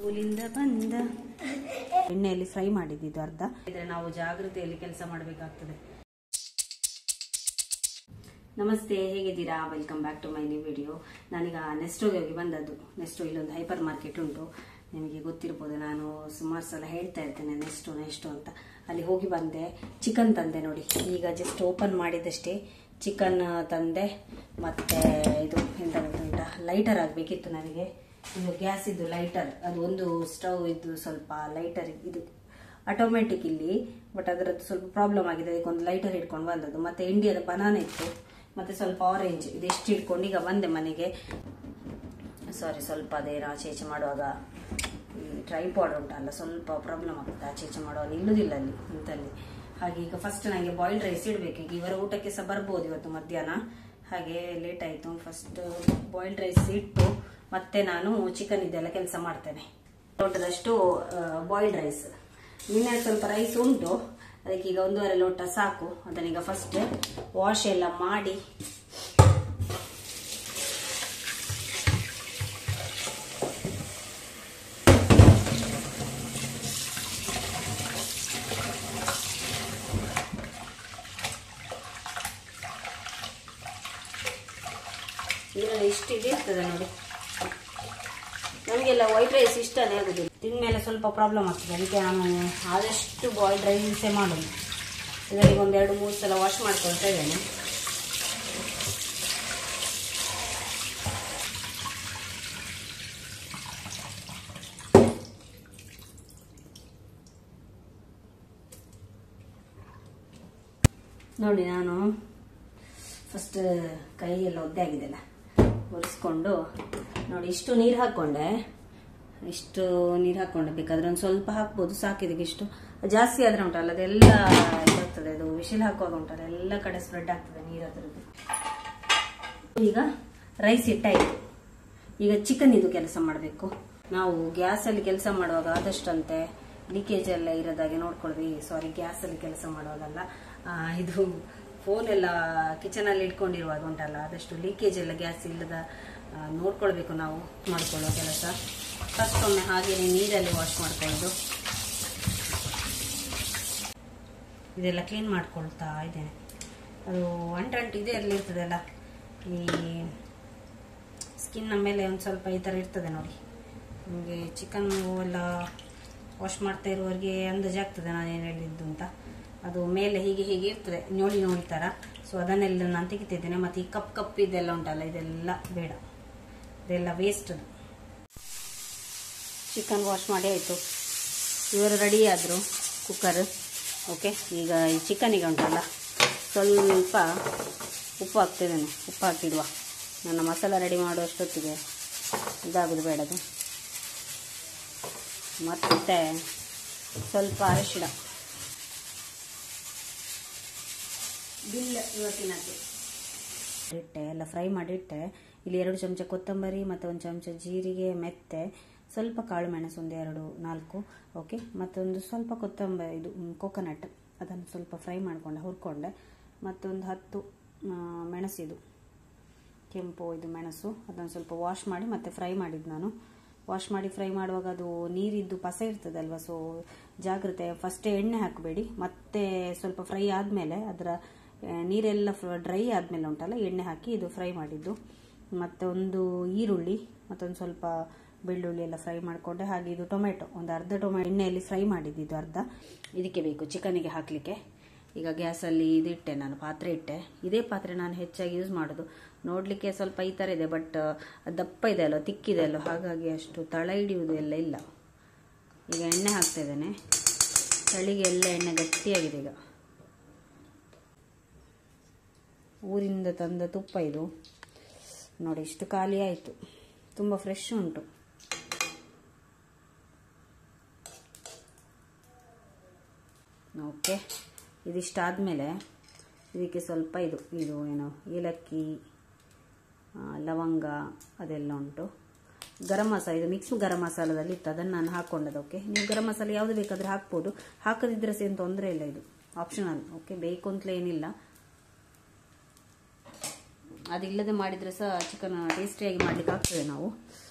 ಸ್ಕೂಲಿಂದ ಬಂದ ಎಣ್ಣೆಯಲ್ಲಿ ಫ್ರೈ ಮಾಡಿದ್ದು ಅರ್ಧ ಇದ್ರೆ ನಾವು ಜಾಗೃತೆಯಲ್ಲಿ ಕೆಲಸ ಮಾಡಬೇಕಾಗ್ತದೆ. ನಮಸ್ತೆ, ಹೇಗಿದ್ದೀರಾ? Welcome back to my new video. ನಾನೀಗ ನೆಸ್ಟೋಗೆ ಹೋಗಿ ಬಂದದ್ದು. ನೆಸ್ಟೋ ಇಲ್ಲೊಂದು ಹೈಪರ್ ಮಾರ್ಕೆಟ್ ಉಂಟು, ನಿಮಗೆ ಗೊತ್ತಿರ್ಬೋದು. ನಾನು ಸುಮಾರು ಸಲ ಹೇಳ್ತಾ ಇರ್ತೇನೆ ನೆಸ್ಟೋ ಅಂತ. ಅಲ್ಲಿ ಹೋಗಿ ಬಂದೆ. ಚಿಕನ್ ತಂದೆ ನೋಡಿ, ಈಗ ಜಸ್ಟ್ ಓಪನ್ ಮಾಡಿದಷ್ಟೇ. ಚಿಕನ್ ತಂದೆ. ಮತ್ತೆ ಇದು ಎಂತ ಗೊತ್ತುಂಟಾ, ಲೈಟರ್ ಆಗಬೇಕಿತ್ತು ನನಗೆ. ಇದು ಗ್ಯಾಸ್ ಇದ್ದು ಲೈಟರ್, ಅದು ಒಂದು ಸ್ಟವ್ ಇದ್ದು ಸ್ವಲ್ಪ ಲೈಟರ್ ಇದು ಆಟೋಮೆಟಿಕ್ ಇಲ್ಲಿ, ಬಟ್ ಅದರದ್ದು ಸ್ವಲ್ಪ ಪ್ರಾಬ್ಲಮ್ ಆಗಿದೆ. ಅದಕ್ಕೊಂದು ಲೈಟರ್ ಹಿಡ್ಕೊಂಡು ಬಂದದ್ದು. ಮತ್ತೆ ಇಂಡಿಯಾದ ಬನಾನ ಇತ್ತು, ಮತ್ತೆ ಸ್ವಲ್ಪ ಆರೆಂಜ್, ಇದೆಷ್ಟು ಹಿಡ್ಕೊಂಡು ಈಗ ಬಂದೆ ಮನೆಗೆ. ಸಾರಿ, ಸ್ವಲ್ಪ ಅದೇನು ಆಚೆ ಈಚೆ ಮಾಡುವಾಗ ಈ ಟ್ರೈಪಾಡ್ ಉಂಟಲ್ಲ, ಸ್ವಲ್ಪ ಪ್ರಾಬ್ಲಮ್ ಆಗುತ್ತೆ. ಆಚೆ ಈಚೆ ಮಾಡುವಾಗ ನಿಲ್ಲುವುದಿಲ್ಲ ಅಲ್ಲಿ ಇಂತಲ್ಲಿ. ಹಾಗೆ ಈಗ ಫಸ್ಟ್ ನನಗೆ ಬಾಯ್ಲ್ಡ್ ರೈಸ್ ಇಡಬೇಕು. ಈಗ ಇವರ ಊಟಕ್ಕೆ ಸಹ ಬರ್ಬೋದು ಇವತ್ತು ಮಧ್ಯಾಹ್ನ, ಹಾಗೆ ಲೇಟ್ ಆಯಿತು. ಫಸ್ಟ್ ಬಾಯ್ಲ್ಡ್ ರೈಸ್ ಇಟ್ಟು ಮತ್ತೆ ನಾನು ಚಿಕನ್ ಇದೆಲ್ಲ ಕೆಲಸ ಮಾಡ್ತೇನೆ. ಲೋಟದಷ್ಟು ಬಾಯ್ಲ್ಡ್ ರೈಸ್. ನಿನ್ನೆ ಸ್ವಲ್ಪ ರೈಸ್ ಉಂಟು, ಅದಕ್ಕೆ ಈಗ 1.5 ಲೋಟ ಸಾಕು. ಅದನ್ನೀಗ ಫಸ್ಟ್ ವಾಶ್ ಎಲ್ಲ ಮಾಡಿ ಇದರಲ್ಲಿ ಇಷ್ಟು ಇದಿರ್ತದೆ ನೋಡಿ. ನಮಗೆಲ್ಲ ವೈಟ್ ರೈಸ್ ಇಷ್ಟನೇ ಆಗುದಿಲ್ಲ, ತಿಂದ್ಮೇಲೆ ಸ್ವಲ್ಪ ಪ್ರಾಬ್ಲಮ್ ಆಗ್ತದೆ. ಅದಕ್ಕೆ ನಾನು ಆದಷ್ಟು ಬಾಯ್ಲ್ಡ್ ರೈಸೇ ಮಾಡೋದು. ಇದರಿಗೆ 1-2-3 ಸಲ ವಾಶ್ ಮಾಡ್ಕೊಳ್ತಾ ಇದ್ದೇನೆ. ನೋಡಿ, ನಾನು ಫಸ್ಟ್ ಕೈಯೆಲ್ಲ ಒದ್ದೆ ಆಗಿದೆಲ್ಲ ಒರೆಸ್ಕೊಂಡು ನೋಡಿ, ಇಷ್ಟು ನೀರು ಹಾಕ್ಕೊಂಡೆ. ಇಷ್ಟು ನೀರು ಹಾಕ್ಕೊಂಡೆ, ಬೇಕಾದ್ರೆ ಒಂದು ಸ್ವಲ್ಪ ಹಾಕ್ಬೋದು, ಸಾಕಿದಕ್ಕೆ ಇಷ್ಟು. ಜಾಸ್ತಿ ಆದ್ರೆ ಉಂಟಲ್ಲ ಅದೆಲ್ಲ ಇದಾಗ್ತದೆ, ಅದು ವಿಶಿಲ್ ಹಾಕುವಾಗ ಉಂಟಲ್ಲ ಎಲ್ಲ ಕಡೆ ಸ್ಪ್ರೆಡ್ ಆಗ್ತದೆ ನೀರು ಅದರದ್ದು. ಈಗ ರೈಸ್ ಇಟ್ಟಾಯಿತು. ಈಗ ಚಿಕನ್ ಇದು ಕೆಲಸ ಮಾಡಬೇಕು. ನಾವು ಗ್ಯಾಸಲ್ಲಿ ಕೆಲಸ ಮಾಡುವಾಗ ಆದಷ್ಟಂತೆ ಲೀಕೇಜ್ ಎಲ್ಲ ಇರೋದಾಗೆ ನೋಡ್ಕೊಳ್ವಿ. ಸಾರಿ, ಗ್ಯಾಸಲ್ಲಿ ಕೆಲಸ ಮಾಡುವಾಗಲ್ಲ, ಇದು ಫೋನ್ ಎಲ್ಲ ಕಿಚನಲ್ಲಿ ಇಟ್ಕೊಂಡಿರುವಾಗ ಉಂಟಲ್ಲ, ಆದಷ್ಟು ಲೀಕೇಜ್ ಎಲ್ಲ ಗ್ಯಾಸ್ ಇಲ್ಲದ ನೋಡ್ಕೊಳ್ಬೇಕು ನಾವು ಮಾಡ್ಕೊಳ್ಳೋ ಕೆಲಸ. ಫಸ್ಟ್ ಒಮ್ಮೆ ಹಾಗೆ ನೀರಲ್ಲಿ ವಾಶ್ ಮಾಡ್ಕೊಳ್ಳೋದು. ಇದೆಲ್ಲ ಕ್ಲೀನ್ ಮಾಡ್ಕೊಳ್ತಾ ಇದ್ದೇನೆ. ಅದು ಅಂಟು ಇದೆಲ್ಲ ಇರ್ತದಲ್ಲ, ಈ ಸ್ಕಿನ್ನ ಮೇಲೆ ಒಂದು ಸ್ವಲ್ಪ ಈ ಥರ ಇರ್ತದೆ ನೋಡಿ. ನಿಮಗೆ ಚಿಕನ್ ಎಲ್ಲ ವಾಶ್ ಮಾಡ್ತಾ ಇರುವವರಿಗೆ ಅಂದಾಜಾಗ್ತದೆ ನಾನೇನು ಹೇಳಿದ್ದು ಅಂತ. ಅದು ಮೇಲೆ ಹೀಗೆ ಹೀಗೆ ಇರ್ತದೆ, ನೋಡಿ ಥರ. ಸೊ ಅದನ್ನೆಲ್ಲ ನಾನು ತೆಗಿತಿದ್ದೇನೆ. ಮತ್ತು ಈ ಕಪ್ ಇದೆಲ್ಲ ಉಂಟಲ್ಲ, ಇದೆಲ್ಲ ಬೇಡ, ಇದೆಲ್ಲ ವೇಸ್ಟ್. ಅದು ಚಿಕನ್ ವಾಶ್ ಮಾಡಿ ಆಯಿತು. ಇವರು ರೆಡಿ ಆದರು, ಕುಕ್ಕರ್. ಓಕೆ, ಈಗ ಈ ಚಿಕನಿಗೆ ಉಂಟಲ್ಲ ಸ್ವಲ್ಪ ಉಪ್ಪು ಹಾಕ್ತಿದ್ದೇನೆ. ಉಪ್ಪು ಹಾಕಿಡುವ, ನನ್ನ ಮಸಾಲ ರೆಡಿ ಮಾಡುವಷ್ಟೊತ್ತಿಗೆ ಇದಾಗೋದು ಬೇಡದು. ಮತ್ತು ಸ್ವಲ್ಪ ಅರಿಶಿಣ ಬಿಲ್ ಇವತ್ತಿನಕ್ಕೆ ಇಟ್ಟೆ, ಎಲ್ಲ ಫ್ರೈ ಮಾಡಿಟ್ಟೆ. ಇಲ್ಲಿ 2 ಚಮಚ ಕೊತ್ತಂಬರಿ ಮತ್ತು 1 ಚಮಚ ಜೀರಿಗೆ, ಮೆತ್ತೆ, ಸ್ವಲ್ಪ ಕಾಳು ಮೆಣಸು, 1-2-4. ಓಕೆ, ಮತ್ತೊಂದು ಸ್ವಲ್ಪ ಕೊತ್ತಂಬರಿ, ಇದು ಕೋಕೋನಟ್, ಅದನ್ನು ಸ್ವಲ್ಪ ಫ್ರೈ ಮಾಡಿಕೊಂಡೆ, ಹುರ್ಕೊಂಡೆ. ಮತ್ತೊಂದು 10 ಮೆಣಸಿದು ಕೆಂಪು ಇದು ಮೆಣಸು, ಅದನ್ನು ಸ್ವಲ್ಪ ವಾಶ್ ಮಾಡಿ ಮತ್ತೆ ಫ್ರೈ ಮಾಡಿದ್ದು ನಾನು. ವಾಶ್ ಮಾಡಿ ಫ್ರೈ ಮಾಡುವಾಗ ಅದು ನೀರಿದ್ದು ಪಸೆ ಇರ್ತದಲ್ವ, ಸೊ ಜಾಗ್ರತೆ. ಫಸ್ಟೇ ಎಣ್ಣೆ ಹಾಕಬೇಡಿ, ಮತ್ತೆ ಸ್ವಲ್ಪ ಫ್ರೈ ಆದಮೇಲೆ ಅದರ ನೀರೆಲ್ಲ ಡ್ರೈ ಆದಮೇಲೆ ಉಂಟಲ್ಲ ಎಣ್ಣೆ ಹಾಕಿ ಇದು ಫ್ರೈ ಮಾಡಿದ್ದು. ಮತ್ತು ಒಂದು ಈರುಳ್ಳಿ, ಮತ್ತೊಂದು ಸ್ವಲ್ಪ ಬೆಳ್ಳುಳ್ಳಿ ಎಲ್ಲ ಫ್ರೈ ಮಾಡಿಕೊಂಡೆ. ಹಾಗೆ ಇದು ಟೊಮೆಟೊ, ಒಂದು ಅರ್ಧ ಟೊಮೆಟೊ ಎಣ್ಣೆಯಲ್ಲಿ ಫ್ರೈ ಮಾಡಿದ್ದು ಅರ್ಧ, ಇದಕ್ಕೆ ಬೇಕು ಚಿಕನಿಗೆ ಹಾಕಲಿಕ್ಕೆ. ಈಗ ಗ್ಯಾಸಲ್ಲಿ ಇದಿಟ್ಟೆ, ನಾನು ಪಾತ್ರೆ ಇಟ್ಟೆ. ಇದೇ ಪಾತ್ರೆ ನಾನು ಹೆಚ್ಚಾಗಿ ಯೂಸ್ ಮಾಡೋದು. ನೋಡಲಿಕ್ಕೆ ಸ್ವಲ್ಪ ಈ ಥರ ಇದೆ, ಬಟ್ ದಪ್ಪ ಇದೆ ಅಲ್ವ, ತಿಕ್ಕಿದೆ ಅಲ್ವ, ಹಾಗಾಗಿ ಅಷ್ಟು ತಳ ಹಿಡಿಯುವುದು ಎಲ್ಲ ಇಲ್ಲ. ಈಗ ಎಣ್ಣೆ ಹಾಕ್ತಾ ಇದ್ದೇನೆ. ಚಳಿಗೆ ಎಲ್ಲ ಎಣ್ಣೆ ಗಟ್ಟಿಯಾಗಿದೆ. ಈಗ ಊರಿಂದ ತಂದ ತುಪ್ಪ ಇದು ನೋಡಿ, ಇಷ್ಟು ಖಾಲಿ ಆಯಿತು. ತುಂಬ ಫ್ರೆಶ್ ಉಂಟು. ಓಕೆ, ಇದಿಷ್ಟಾದಮೇಲೆ ಇದಕ್ಕೆ ಸ್ವಲ್ಪ ಇದು ಏನು ಏಲಕ್ಕಿ, ಲವಂಗ ಅದೆಲ್ಲ ಉಂಟು. ಗರಂ ಮಸಾಲ, ಇದು ಮಿಕ್ಸ್ ಗರಂ ಮಸಾಲದಲ್ಲಿ ಇತ್ತು, ಅದನ್ನು ನಾನು ಹಾಕ್ಕೊಂಡದ್ದು. ಓಕೆ, ನೀವು ಗರಂ ಮಸಾಲೆ ಯಾವುದು ಬೇಕಾದರೆ ಹಾಕ್ಬೋದು, ಹಾಕದಿದ್ದರೆ ಏನು ತೊಂದರೆ ಇಲ್ಲ, ಇದು ಆಪ್ಷನಲ್. ಓಕೆ, ಬೇಕು ಅಂತಲೇ ಏನಿಲ್ಲ. ಅದಿಲ್ಲದೆ ಮಾಡಿದರೆ ಸಹ ಚಿಕನ್ ಟೇಸ್ಟಿಯಾಗಿ ಮಾಡಲಿಕ್ಕೆ ಆಗ್ತದೆ ನಾವು.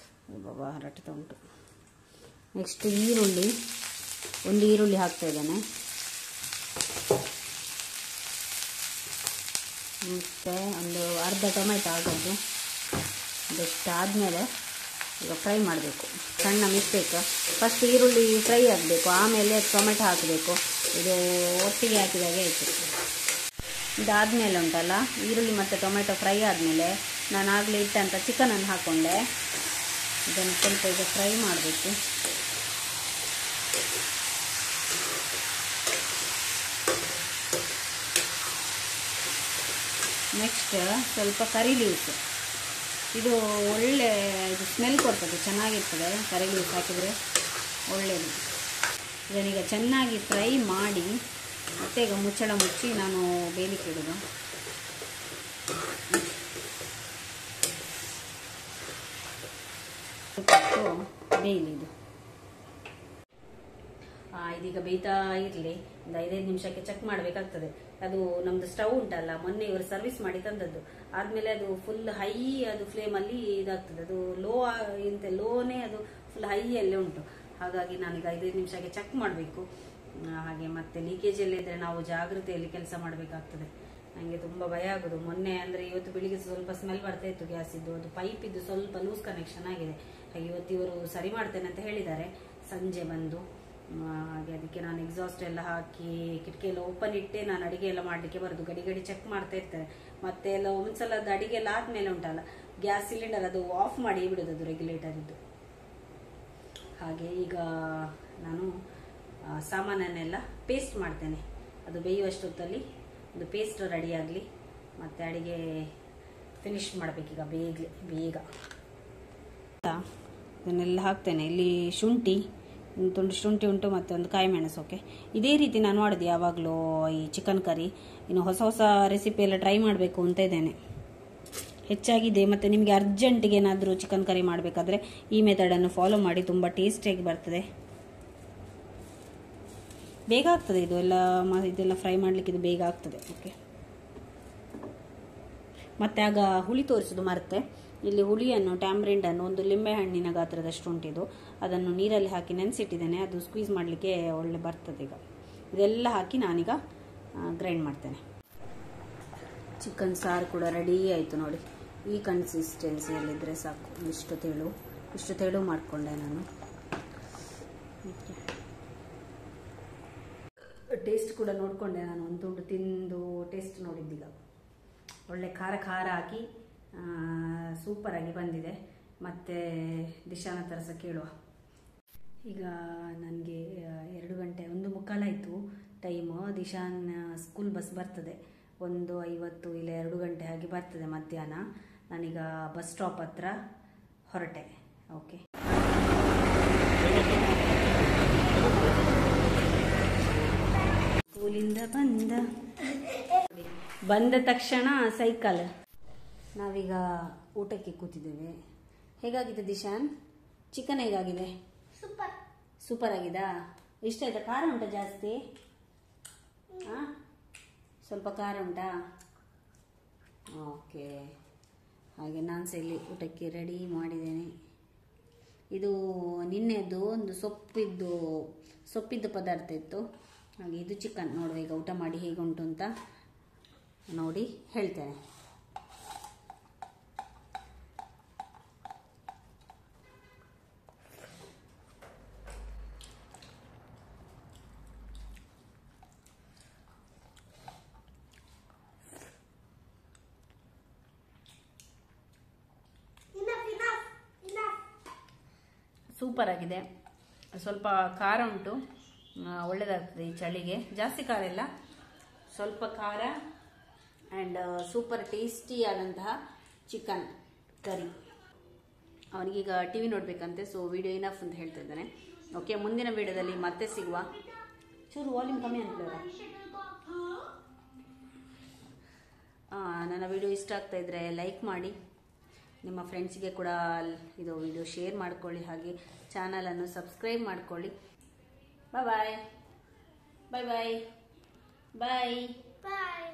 ಬಾಬಾ ಹರಟೆ ಉಂಟು. ನೆಕ್ಸ್ಟ್ ಈರುಳ್ಳಿ, ಒಂದು ಈರುಳ್ಳಿ ಹಾಕ್ತಾ ಇದ್ದೇನೆ. ಮತ್ತು ಒಂದು ಅರ್ಧ ಟೊಮೆಟೊ ಆಗೋದು. ಇದಾದಮೇಲೆ ಈಗ ಫ್ರೈ ಮಾಡಬೇಕು, ಸಣ್ಣ ಮಿಸ್ಟೇಕ್. ಫಸ್ಟ್ ಈರುಳ್ಳಿ ಫ್ರೈ ಆಗಬೇಕು, ಆಮೇಲೆ ಟೊಮೆಟೊ ಹಾಕಬೇಕು. ಇದು ಒಟ್ಟಿಗೆ ಹಾಕಿದಾಗೆ ಆಯಿತು. ಇದಾದಮೇಲೆ ಉಂಟಲ್ಲ, ಈರುಳ್ಳಿ ಮತ್ತು ಟೊಮೆಟೊ ಫ್ರೈ ಆದಮೇಲೆ ನಾನು ಆಗಲೇ ಇಟ್ಟಂಥ ಚಿಕನನ್ನು ಹಾಕ್ಕೊಂಡೆ. ಇದನ್ನು ಸ್ವಲ್ಪ ಈಗ ಫ್ರೈ ಮಾಡಬೇಕು. ನೆಕ್ಸ್ಟ್ ಸ್ವಲ್ಪ ಕರಿ ಲೀವ್ಸ್, ಇದು ಒಳ್ಳೆ ಇದು ಸ್ಮೆಲ್ ಕೊಡ್ತದೆ, ಚೆನ್ನಾಗಿರ್ತದೆ. ಕರಿ ಲೀವ್ಸ್ ಹಾಕಿದರೆ ಒಳ್ಳೆಯದು. ಇದನ್ನೀಗ ಚೆನ್ನಾಗಿ ಫ್ರೈ ಮಾಡಿ ಮತ್ತೆ ಈಗ ಮುಚ್ಚಳ ಮುಚ್ಚಿ ನಾನು ಬೇಯಲಿಕ್ಕೆ ಇಡೋದು. ಬೇಯಲಿ ಇದು. ಇದೀಗ ಬೇಯ್ತಾ ಇರಲಿ. ಒಂದು 5-5 ನಿಮಿಷಕ್ಕೆ ಚೆಕ್ ಮಾಡಬೇಕಾಗ್ತದೆ. ಅದು ನಮ್ಮದು ಸ್ಟವ್ ಉಂಟಲ್ಲ, ಮೊನ್ನೆ ಇವರು ಸರ್ವಿಸ್ ಮಾಡಿ ತಂದದ್ದು. ಆದಮೇಲೆ ಅದು ಫುಲ್ ಹೈ ಅದು ಫ್ಲೇಮಲ್ಲಿ ಇದಾಗ್ತದೆ. ಅದು ಲೋನೇ ಅದು ಫುಲ್ ಹೈಯಲ್ಲೇ ಉಂಟು. ಹಾಗಾಗಿ ನಾನೀಗ 5-5 ನಿಮಿಷಕ್ಕೆ ಚೆಕ್ ಮಾಡಬೇಕು. ಹಾಗೆ ಮತ್ತೆ ಲೀಕೇಜ್ ಎಲ್ಲ ಇದ್ದರೆ ನಾವು ಜಾಗೃತೆಯಲ್ಲಿ ಕೆಲಸ ಮಾಡಬೇಕಾಗ್ತದೆ. ನನಗೆ ತುಂಬ ಭಯ ಆಗೋದು. ಮೊನ್ನೆ ಅಂದರೆ ಇವತ್ತು ಬೆಳಿಗ್ಗೆ ಸ್ವಲ್ಪ ಸ್ಮೆಲ್ ಬರ್ತಾ ಇತ್ತು ಗ್ಯಾಸಿದ್ದು. ಅದು ಪೈಪ್ ಇದ್ದು ಸ್ವಲ್ಪ ಲೂಸ್ ಕನೆಕ್ಷನ್ ಆಗಿದೆ. ಹಾಗೆ ಇವತ್ತು ಇವರು ಸರಿ ಮಾಡ್ತೇನೆ ಅಂತ ಹೇಳಿದ್ದಾರೆ ಸಂಜೆ ಬಂದು. ಹಾಗೆ ಅದಕ್ಕೆ ನಾನು ಎಕ್ಸಾಸ್ಟ್ ಎಲ್ಲ ಹಾಕಿ ಕಿಟಕಿ ಎಲ್ಲ ಓಪನ್ ಇಟ್ಟೆ ನಾನು ಅಡಿಗೆ ಎಲ್ಲ ಮಾಡಲಿಕ್ಕೆ ಬರೋದು. ಗಡಿ ಚೆಕ್ ಮಾಡ್ತಾ ಇರ್ತಾರೆ. ಮತ್ತೆ ಎಲ್ಲ ಒಂದ್ಸಲ ಅದು ಅಡಿಗೆ ಎಲ್ಲ ಆದಮೇಲೆ ಉಂಟಲ್ಲ, ಗ್ಯಾಸ್ ಸಿಲಿಂಡರ್ ಅದು ಆಫ್ ಮಾಡಿ ಬಿಡೋದು, ಅದು ರೆಗ್ಯುಲೇಟರ್ ಇದ್ದು. ಹಾಗೆ ಈಗ ನಾನು ಸಾಮಾನನ್ನೆಲ್ಲ ಪೇಸ್ಟ್ ಮಾಡ್ತೇನೆ. ಅದು ಬೇಯುವಷ್ಟೊತ್ತಲ್ಲಿ ಒಂದು ಪೇಸ್ಟ್ ರೆಡಿ ಆಗಲಿ. ಮತ್ತು ಅಡಿಗೆ ಫಿನಿಶ್ ಮಾಡಬೇಕೀಗ ಬೇಗ. ಇದನ್ನೆಲ್ಲ ಹಾಕ್ತೇನೆ. ಇಲ್ಲಿ ಶುಂಠಿ, ಒಂದು ತುಂಡು ಶುಂಠಿ ಉಂಟು, ಮತ್ತು ಒಂದು ಕಾಯಿ ಮೆಣಸು. ಓಕೆ, ಇದೇ ರೀತಿ ನಾನು ಮಾಡೋದು ಯಾವಾಗಲೂ ಈ ಚಿಕನ್ ಕರಿ. ಇನ್ನು ಹೊಸ ರೆಸಿಪಿ ಎಲ್ಲ ಟ್ರೈ ಮಾಡಬೇಕು ಅಂತ ಇದ್ದೇನೆ. ಹೆಚ್ಚಾಗಿದೆ. ಮತ್ತು ನಿಮಗೆ ಅರ್ಜೆಂಟಿಗೆ ಏನಾದರೂ ಚಿಕನ್ ಕರಿ ಮಾಡಬೇಕಾದ್ರೆ ಈ ಮೆಥಡನ್ನು ಫಾಲೋ ಮಾಡಿ, ತುಂಬ ಟೇಸ್ಟಿಯಾಗಿ ಬರ್ತದೆ. ಬೇಗ ಆಗ್ತದೆ ಇದೆಲ್ಲ ಫ್ರೈ ಮಾಡಲಿಕ್ಕೆ, ಇದು ಬೇಗ ಆಗ್ತದೆ. ಓಕೆ, ಮತ್ತು ಆಗ ಹುಳಿ ತೋರಿಸೋದು ಮರೆತೆ. ಇಲ್ಲಿ ಹುಳಿಯನ್ನು, ಟ್ಯಾಮ್ರಿಂಡನ್ನು, ಒಂದು ಲಿಂಬೆ ಹಣ್ಣಿನ ಗಾತ್ರದಷ್ಟು ಉಂಟಿದು, ಅದನ್ನು ನೀರಲ್ಲಿ ಹಾಕಿ ನೆನೆಸಿಟ್ಟಿದ್ದೇನೆ. ಅದು ಸ್ಕ್ವೀಸ್ ಮಾಡಲಿಕ್ಕೆ ಒಳ್ಳೆ ಬರ್ತದೆ. ಈಗ ಇದೆಲ್ಲ ಹಾಕಿ ನಾನೀಗ ಗ್ರೈಂಡ್ ಮಾಡ್ತೇನೆ. ಚಿಕನ್ ಸಾರು ಕೂಡ ರೆಡಿ ಆಯಿತು ನೋಡಿ. ಈ ಕನ್ಸಿಸ್ಟೆನ್ಸಿಯಲ್ಲಿದ್ದರೆ ಸಾಕು. ಇಷ್ಟು ತೆಳು ಮಾಡಿಕೊಂಡೆ ನಾನು. ಟೇಸ್ಟ್ ಕೂಡ ನೋಡಿಕೊಂಡೆ ನಾನು. ಒಂದು ತುಂಡು ತಿಂದು ಟೇಸ್ಟ್ ನೋಡಿದ್ದೀಗ. ಒಳ್ಳೆ ಖಾರ ಹಾಕಿ ಸೂಪರಾಗಿ ಬಂದಿದೆ. ಮತ್ತು ದಿಶಾನ ಹತ್ರ ಸಹ ಕೇಳುವ. ಈಗ ನನಗೆ 2 ಗಂಟೆ 1:15 ಆಯಿತು ಟೈಮು. ದಿಶಾನ್ ಸ್ಕೂಲ್ ಬಸ್ ಬರ್ತದೆ 1:50 ಇಲ್ಲ 2 ಗಂಟೆ ಹಾಗೆ ಬರ್ತದೆ ಮಧ್ಯಾಹ್ನ. ನಾನೀಗ ಬಸ್ ಸ್ಟಾಪ್ ಹತ್ರ ಹೊರಟೆ. ಓಕೆ, ಸ್ಕೂಲಿಂದ ಬಂದ ತಕ್ಷಣ ಸೈಕಲ್. ನಾವೀಗ ಊಟಕ್ಕೆ ಕೂತಿದ್ದೇವೆ. ಹೇಗಾಗಿದೆ ದಿಶಾನ್? ಚಿಕನ್ ಹೇಗಾಗಿದೆ? ಸೂಪರ್ ಆಗಿದಾ? ಇಷ್ಟ ಆಯ್ತಾ? ಖಾರ ಉಂಟಾ ಜಾಸ್ತಿ? ಸ್ವಲ್ಪ ಖಾರ ಉಂಟಾ? ಓಕೆ. ಹಾಗೆ ನಾನು ಸಹ ಇಲ್ಲಿ ಊಟಕ್ಕೆ ರೆಡಿ ಮಾಡಿದ್ದೇನೆ. ಇದು ನಿನ್ನೆದು ಒಂದು ಸೊಪ್ಪಿದ್ದು ಪದಾರ್ಥ ಇತ್ತು. ಹಾಗೆ ಇದು ಚಿಕನ್. ನೋಡುವ ಈಗ ಊಟ ಮಾಡಿ ಹೇಗೆ ಉಂಟು ಅಂತ ನೋಡಿ ಹೇಳ್ತೇನೆ. ಸೂಪರ್ ಆಗಿದೆ. ಸ್ವಲ್ಪ ಖಾರ ಉಂಟು, ಒಳ್ಳೆಯದಾಗ್ತದೆ ಈ ಚಳಿಗೆ. ಜಾಸ್ತಿ ಖಾರ ಇಲ್ಲ, ಸ್ವಲ್ಪ ಖಾರ. ಆ್ಯಂಡ್ ಸೂಪರ್ ಟೇಸ್ಟಿಯಾದಂತಹ ಚಿಕನ್ ಕರಿ. ಅವನಿಗೀಗ TV ನೋಡಬೇಕಂತೆ. ಸೊ ವಿಡಿಯೋ ಇನಫ್ ಅಂತ ಹೇಳ್ತಾ ಇದ್ದಾನೆ. ಓಕೆ, ಮುಂದಿನ ವಿಡಿಯೋದಲ್ಲಿ ಮತ್ತೆ ಸಿಗುವ. ಚೂರು ವಾಲ್ಯೂಮ್ ಕಮ್ಮಿ ಅಂತಲ್ಲ. ನನ್ನ ವಿಡಿಯೋ ಇಷ್ಟ ಆಗ್ತಾ ಇದ್ದರೆ ಲೈಕ್ ಮಾಡಿ, ನಿಮ್ಮ ಫ್ರೆಂಡ್ಸಿಗೆ ಕೂಡ ಇದು ವಿಡಿಯೋ ಶೇರ್ ಮಾಡ್ಕೊಳ್ಳಿ. ಹಾಗೆ ಚಾನಲನ್ನು ಸಬ್ಸ್ಕ್ರೈಬ್ ಮಾಡ್ಕೊಳ್ಳಿ. ಬಾಯ್ ಬಾಯ್ ಬಾಯ್ ಬಾಯ್ ಬಾಯ್ ಬಾಯ್.